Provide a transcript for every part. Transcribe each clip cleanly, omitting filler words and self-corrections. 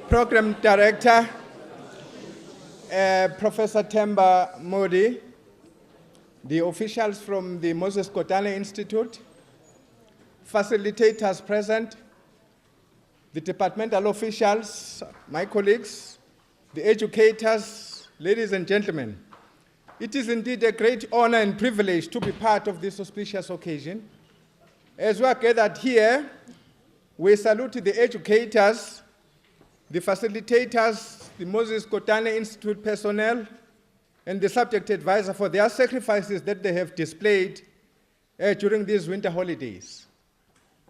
Program Director, Professor Themba Modi, the officials from the Moses Kotane Institute, facilitators present, the departmental officials, my colleagues, the educators, ladies and gentlemen. It is indeed a great honor and privilege to be part of this auspicious occasion. As we are gathered here, we salute the educators, the facilitators, the Moses Kotane Institute personnel, and the subject advisor for their sacrifices that they have displayed during these winter holidays.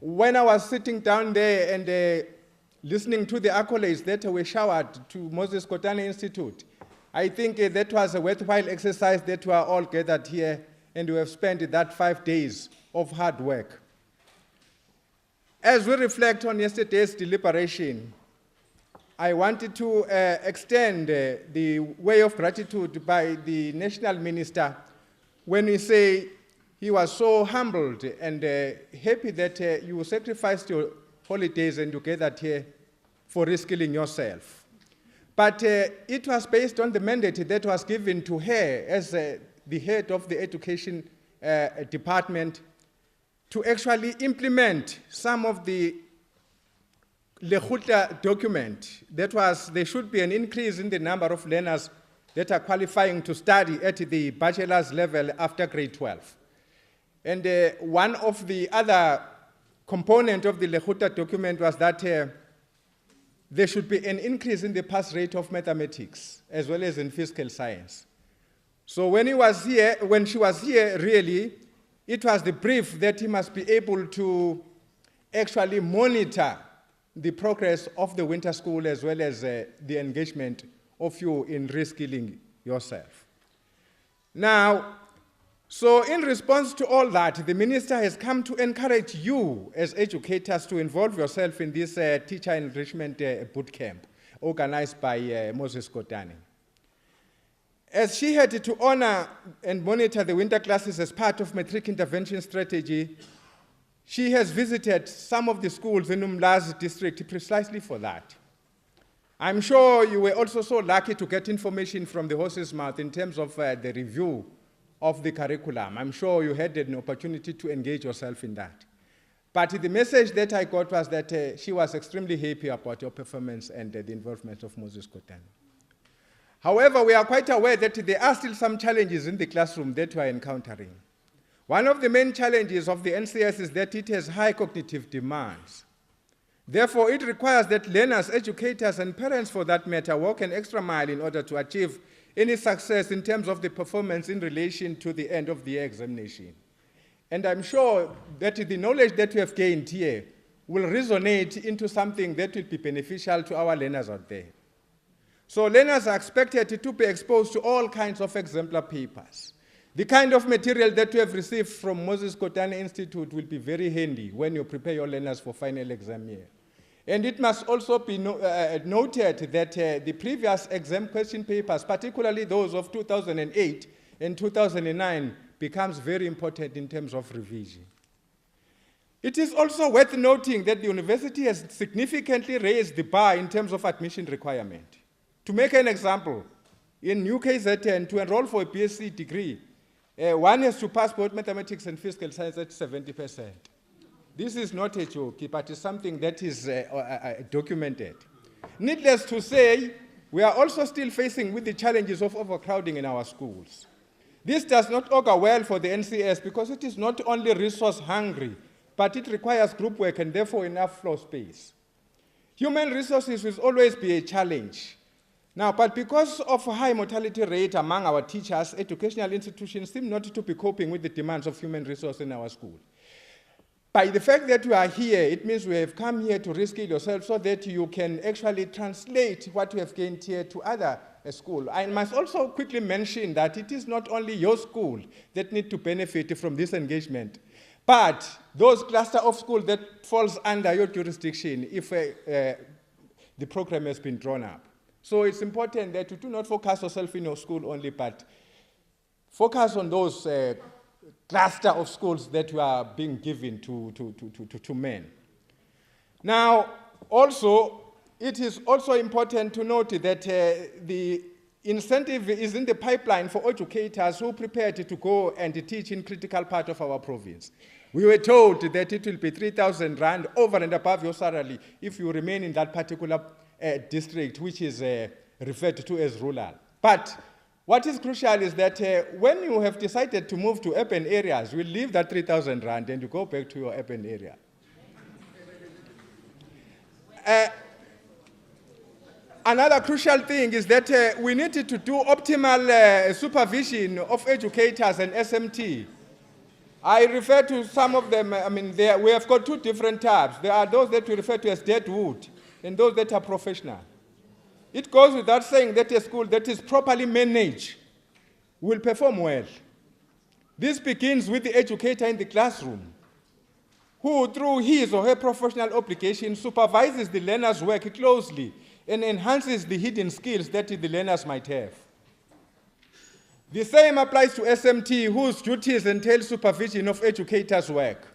When I was sitting down there and listening to the accolades that were showered to Moses Kotane Institute, I think that was a worthwhile exercise that we are all gathered here and we have spent that 5 days of hard work. As we reflect on yesterday's deliberation, I wanted to extend the way of gratitude by the national minister when we say he was so humbled and happy that you sacrificed your holidays and you gathered here for reskilling yourself. But it was based on the mandate that was given to her as the head of the education department to actually implement some of the Hlongwa document. That was, there should be an increase in the number of learners that are qualifying to study at the bachelor's level after grade 12. And one of the other components of the Hlongwa document was that there should be an increase in the pass rate of mathematics as well as in physical science. So when she was here, really, it was the brief that he must be able to actually monitor the progress of the winter school as well as the engagement of you in reskilling yourself. Now, so in response to all that, the minister has come to encourage you as educators to involve yourself in this teacher enrichment boot camp organized by Moses Kotane. As she had to honor and monitor the winter classes as part of matric intervention strategy, she has visited some of the schools in Umlazi district precisely for that. I'm sure you were also so lucky to get information from the horse's mouth in terms of the review of the curriculum. I'm sure you had an opportunity to engage yourself in that. But the message that I got was that she was extremely happy about your performance and the involvement of Moses Kotane. However, we are quite aware that there are still some challenges in the classroom that we are encountering. One of the main challenges of the NCS is that it has high cognitive demands. Therefore, it requires that learners, educators, and parents, for that matter, walk an extra mile in order to achieve any success in terms of the performance in relation to the end of the year examination. And I'm sure that the knowledge that we have gained here will resonate into something that will be beneficial to our learners out there. So learners are expected to be exposed to all kinds of exemplar papers. The kind of material that you have received from Moses Kotane Institute will be very handy when you prepare your learners for final exam year. And it must also be noted that the previous exam question papers, particularly those of 2008 and 2009, becomes very important in terms of revision. It is also worth noting that the university has significantly raised the bar in terms of admission requirement. To make an example, in UKZN, to enroll for a BSc degree, one has to pass both mathematics and physical science at 70%. This is not a joke, but it's something that is documented. Needless to say, we are also still facing with the challenges of overcrowding in our schools. This does not augur well for the NCS because it is not only resource hungry, but it requires group work and therefore enough floor space. Human resources will always be a challenge. Now, but because of a high mortality rate among our teachers, educational institutions seem not to be coping with the demands of human resource in our school. By the fact that we are here, it means we have come here to reskill yourself so that you can actually translate what we have gained here to other schools. I must also quickly mention that it is not only your school that need to benefit from this engagement, but those cluster of schools that falls under your jurisdiction if the program has been drawn up. So it's important that you do not focus yourself in your school only, but focus on those cluster of schools that were being given to men. Now, also, it is also important to note that the incentive is in the pipeline for educators who prepared to go and teach in critical part of our province. We were told that it will be 3,000 rand over and above your salary if you remain in that particular district, which is referred to as rural. But what is crucial is that when you have decided to move to urban areas, you will leave that 3,000 rand and you go back to your urban area. Another crucial thing is that we need to do optimal supervision of educators and SMT. I refer to some of them. I mean, we have got two different types. There are those that we refer to as deadwood and those that are professional. It goes without saying that a school that is properly managed will perform well. This begins with the educator in the classroom, who through his or her professional obligation supervises the learner's work closely and enhances the hidden skills that the learners might have. The same applies to SMT, whose duties entail supervision of educators' work.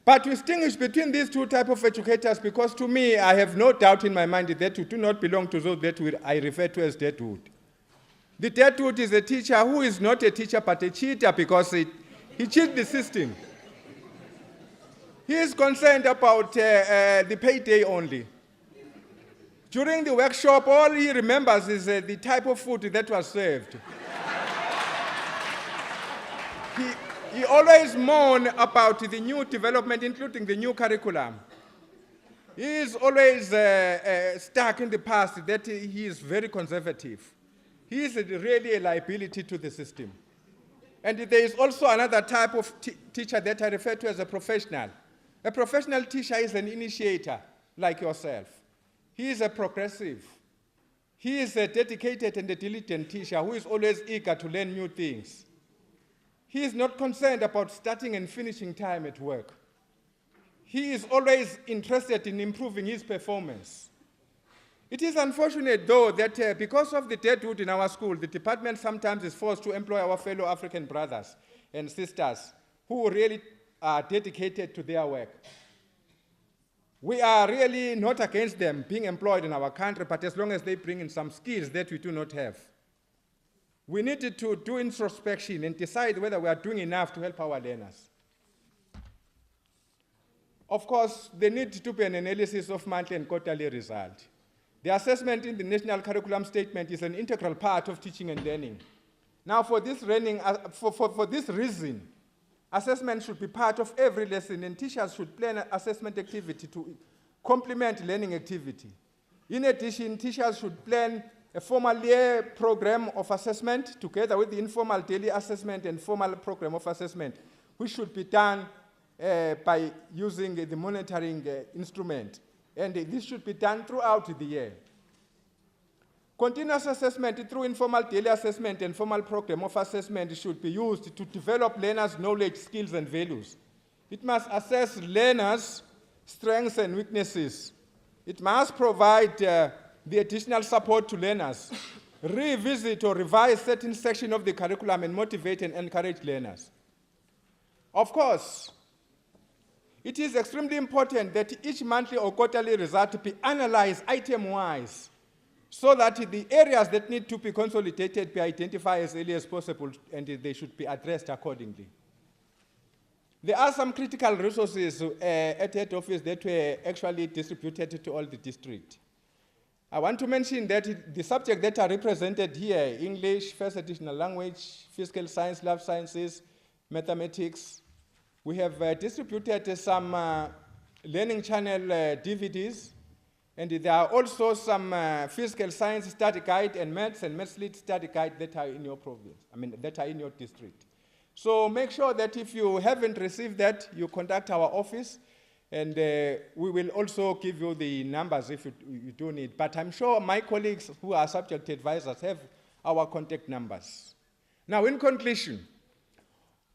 But we distinguish between these two types of educators because to me, I have no doubt in my mind that you do not belong to those that I refer to as deadwood. The deadwood is a teacher who is not a teacher but a cheater because he cheats the system. He is concerned about the payday only. During the workshop, all he remembers is the type of food that was served. He always mourns about the new development, including the new curriculum. He is always stuck in the past that he is very conservative. He is really a liability to the system. And there is also another type of teacher that I refer to as a professional. A professional teacher is an initiator, like yourself. He is a progressive. He is a dedicated and a diligent teacher who is always eager to learn new things. He is not concerned about starting and finishing time at work. He is always interested in improving his performance. It is unfortunate, though, that because of the deadwood in our school, the department sometimes is forced to employ our fellow African brothers and sisters who really are dedicated to their work. We are really not against them being employed in our country, but as long as they bring in some skills that we do not have. We needed to do introspection and decide whether we are doing enough to help our learners. Of course, there needs to be an analysis of monthly and quarterly result. The assessment in the National Curriculum Statement is an integral part of teaching and learning. Now, for this reason, assessment should be part of every lesson, and teachers should plan an assessment activity to complement learning activity. In addition, teachers should plan a formal year program of assessment together with the informal daily assessment and formal program of assessment, which should be done by using the monitoring instrument. And this should be done throughout the year. Continuous assessment through informal daily assessment and formal program of assessment should be used to develop learners' knowledge, skills, and values. It must assess learners' strengths and weaknesses. It must provide the additional support to learners, revisit or revise certain sections of the curriculum, and motivate and encourage learners. Of course, it is extremely important that each monthly or quarterly result be analyzed item-wise so that the areas that need to be consolidated be identified as early as possible and they should be addressed accordingly. There are some critical resources at head office that were actually distributed to all the district. I want to mention that the subjects that are represented here, English, first additional language, physical science, life sciences, mathematics, we have distributed some learning channel DVDs, and there are also some physical science study guide and maths lit study guide that are in your province, that are in your district. So make sure that if you haven't received that, you contact our office, and we will also give you the numbers if you do need. But I'm sure my colleagues who are subject advisors have our contact numbers. Now, in conclusion,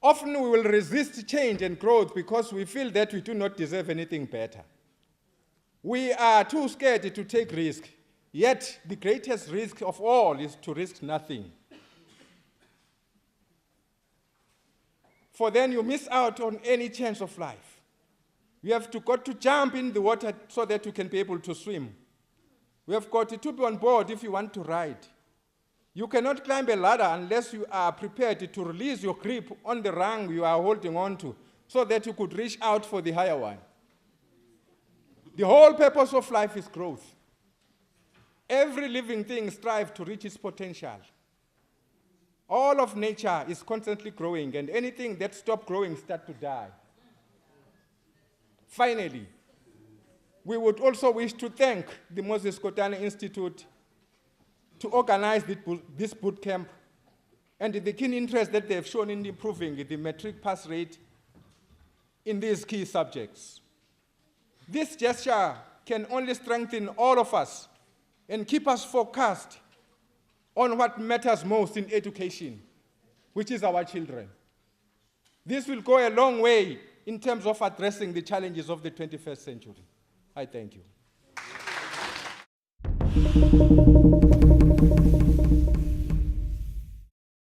often we will resist change and growth because we feel that we do not deserve anything better. We are too scared to take risk, yet the greatest risk of all is to risk nothing. for then you miss out on any chance of life. You have got to jump in the water so that you can be able to swim. We have got to be on board if you want to ride. You cannot climb a ladder unless you are prepared to release your grip on the rung you are holding on to so that you could reach out for the higher one. The whole purpose of life is growth. Every living thing strives to reach its potential. All of nature is constantly growing, and anything that stops growing starts to die. Finally, we would also wish to thank the Moses Kotane Institute to organize this boot camp and the keen interest that they have shown in improving the matric pass rate in these key subjects. This gesture can only strengthen all of us and keep us focused on what matters most in education, which is our children. This will go a long way in terms of addressing the challenges of the 21st century. I thank you.